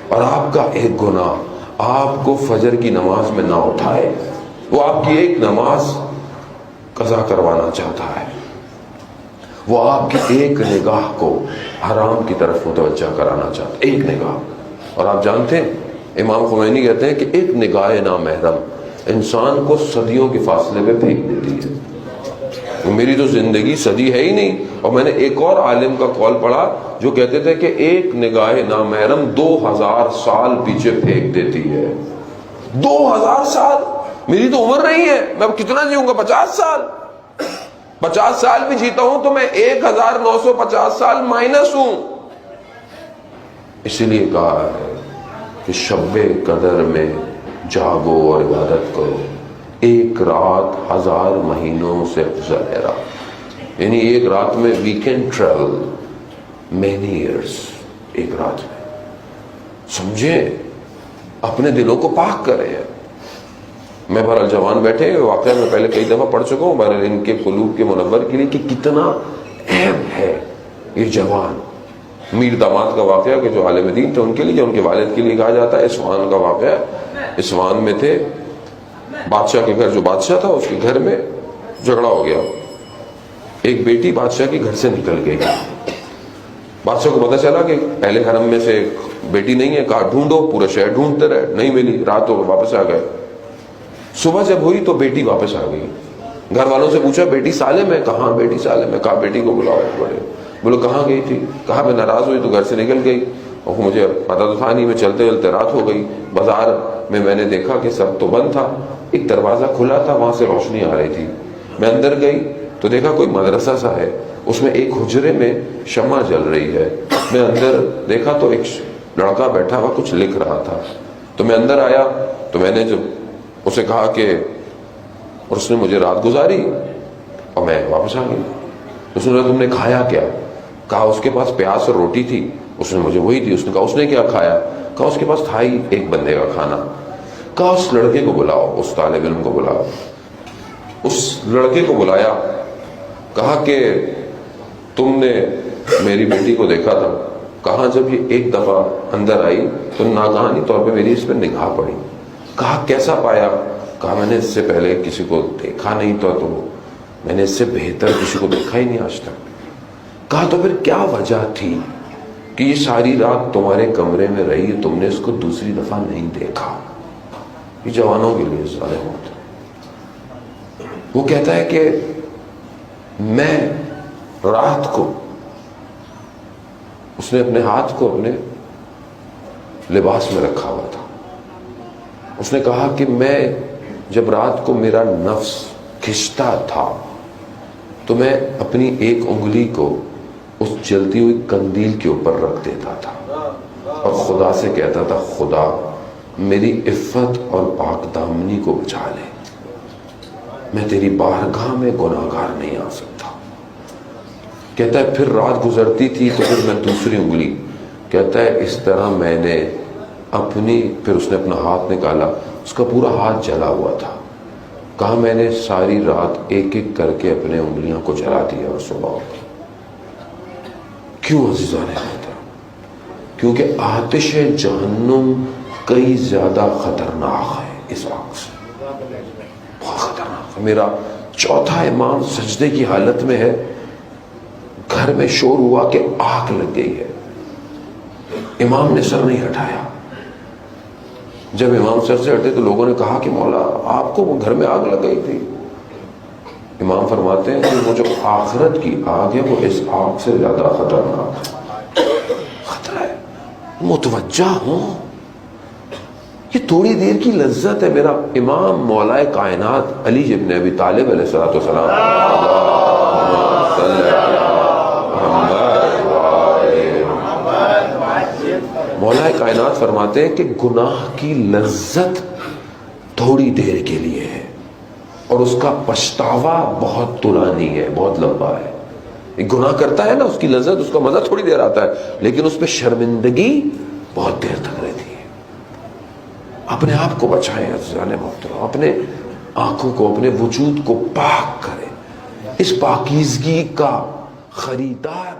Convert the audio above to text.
اور آپ کا ایک گناہ آپ کو فجر کی نماز میں نہ اٹھائے، وہ آپ کی ایک نماز قضا کروانا چاہتا ہے، وہ آپ کی ایک نگاہ کو حرام کی طرف متوجہ کرانا چاہتا ہے، ایک نگاہ۔ اور آپ جانتے ہیں امام خمینی کہتے ہیں کہ ایک نگاہ نامحرم انسان کو صدیوں کے فاصلے میں پھینک دیتی ہے۔ میری تو زندگی صدی ہے ہی نہیں، اور میں نے ایک اور عالم کا قول پڑھا جو کہتے تھے کہ ایک نگاہ نامحرم 2000 سال پیچھے پھینک دیتی ہے۔ 2000 سال! میری تو عمر نہیں ہے، میں اب کتنا جیوں گا؟ 50 سال۔ 50 سال بھی جیتا ہوں تو میں 1950 سال مائنس ہوں۔ اسی لیے کہا ہے کہ شب قدر میں جاگو اور عبادت کرو، ایک رات 1000 مہینوں سے افضل ہے رات۔ یعنی ایک رات میں we can travel many years, ایک رات میں۔ سمجھیں، اپنے دلوں کو پاک کریں۔ میں بہرحال جوان بیٹھے واقعہ میں پہلے کئی دفعہ پڑھ چکا ہوں، بہرحال ان کے قلوب کے منور کے لیے کہ کتنا اہم ہے یہ جوان۔ میر داماد کا واقعہ کہ جو عالم دین تھے ان کے لیے، ان کے والد کے لیے کہا جاتا ہے۔ اصفہان کا واقعہ، اصفہان میں تھے، بادشاہ کے گھر، جو بادشاہ تھا اس کے گھر میں جھگڑا ہو گیا، ایک بیٹی بادشاہ کے گھر سے نکل گئی۔ بادشاہ کو پتا چلا کہ اہل حرم میں سے بیٹی نہیں ہے، کہا ڈھونڈو، پورا شہر ڈھونڈتے رہے، نہیں ملی، رات ہو گئی، واپس آ گئے۔ صبح جب ہوئی تو بیٹی واپس آ گئی۔ گھر والوں سے پوچھا بیٹی سالم ہے؟ کہاں بیٹی سالم ہے؟ کہا بیٹی کو بلاؤ۔ بڑے بولو کہاں گئی تھی؟ کہا میں ناراض ہوئی تو گھر سے نکل گئی، اور مجھے پتہ تو تھا نہیں، میں چلتے چلتے رات ہو گئی، بازار میں نے دیکھا کہ سب تو بند تھا، ایک دروازہ کھلا تھا، وہاں سے روشنی آ رہی تھی، میں اندر گئی تو دیکھا کوئی مدرسہ سا ہے، اس میں ایک حجرے میں شمع جل رہی ہے، میں اندر دیکھا تو ایک لڑکا بیٹھا ہوا کچھ لکھ رہا تھا، تو میں اندر آیا تو میں نے جب اسے کہا کہ، اور اس نے مجھے رات گزاری اور میں واپس آ گئی۔ اس نے کہا تم نے کھایا کیا؟ کہا اس کے پاس پیاز اور روٹی تھی، اس نے مجھے وہی دی۔ اس نے کہا اس نے کیا کھایا؟ کہا اس کے پاس تھا ہی ایک بندے کا کھانا۔ کہا اس لڑکے کو بلاؤ، اس طالب علم کو بلاؤ۔ اس لڑکے کو بلایا، کہا کہ تم نے میری بیٹی کو دیکھا تھا؟ کہا جب یہ ایک دفعہ اندر آئی تو ناگہانی طور پہ میری اس پہ نگاہ پڑی۔ کہا کیسا پایا؟ کہا میں نے اس سے پہلے کسی کو دیکھا نہیں تھا، تو میں نے اس سے بہتر کسی کو دیکھا ہی نہیں آج تک۔ کہا تو پھر کیا وجہ تھی کہ یہ ساری رات تمہارے کمرے میں رہی، تم نے اس کو دوسری دفعہ نہیں دیکھا؟ یہ جوانوں کے لیے ظالم ہوتا ہے۔ وہ کہتا ہے کہ میں رات کو، اس نے اپنے ہاتھ کو اپنے لباس میں رکھا ہوا تھا، اس نے کہا کہ میں جب رات کو میرا نفس کھنچتا تھا تو میں اپنی ایک انگلی کو اس جلتی ہوئی قندیل کے اوپر رکھ دیتا تھا اور خدا سے کہتا تھا خدا میری عفت اور پاک دامنی کو بچا لے، میں تیری بارگاہ میں گناہگار نہیں آ سکتا۔ کہتا ہے پھر رات گزرتی تھی تو پھر میں دوسری انگلی، کہتا ہے اس طرح میں نے اپنی، پھر اس نے اپنا ہاتھ نکالا، اس کا پورا ہاتھ جلا ہوا تھا۔ کہا میں نے ساری رات ایک ایک کر کے اپنے انگلیاں کو جلا دیا اور صبح ہو گئی۔ کیوں عزیزان محترم؟ کیونکہ آتش جہنم کئی زیادہ خطرناک ہے اس آگ سے، بہت خطرناک ہے۔ میرا چوتھا امام سجدے کی حالت میں ہے، گھر میں شور ہوا کہ آگ لگ گئی ہے، امام نے سر نہیں ہٹایا۔ جب امام سر سے ہٹے تو لوگوں نے کہا کہ مولا آپ کو گھر میں آگ لگ گئی تھی۔ امام فرماتے ہیں کہ وہ جو آخرت کی آگ ہے وہ اس آگ سے زیادہ خطرناک ہے، خطرہ ہے، متوجہ ہوں، یہ تھوڑی دیر کی لذت ہے۔ میرا امام مولا کائنات علی ابن ابی طالب علیہ السلام، مولا کائنات فرماتے ہیں کہ گناہ کی لذت تھوڑی دیر کے لیے ہے اور اس کا پچھتاوا بہت طولانی ہے، بہت لمبا ہے۔ ایک گناہ کرتا ہے نا، اس کی لذت، اس کا مزہ تھوڑی دیر آتا ہے، لیکن اس پہ شرمندگی بہت دیر تک رہتی ہے۔ اپنے آپ کو بچائیں عزیزان محترم، اپنے آنکھوں کو، اپنے وجود کو پاک کریں، اس پاکیزگی کا خریدار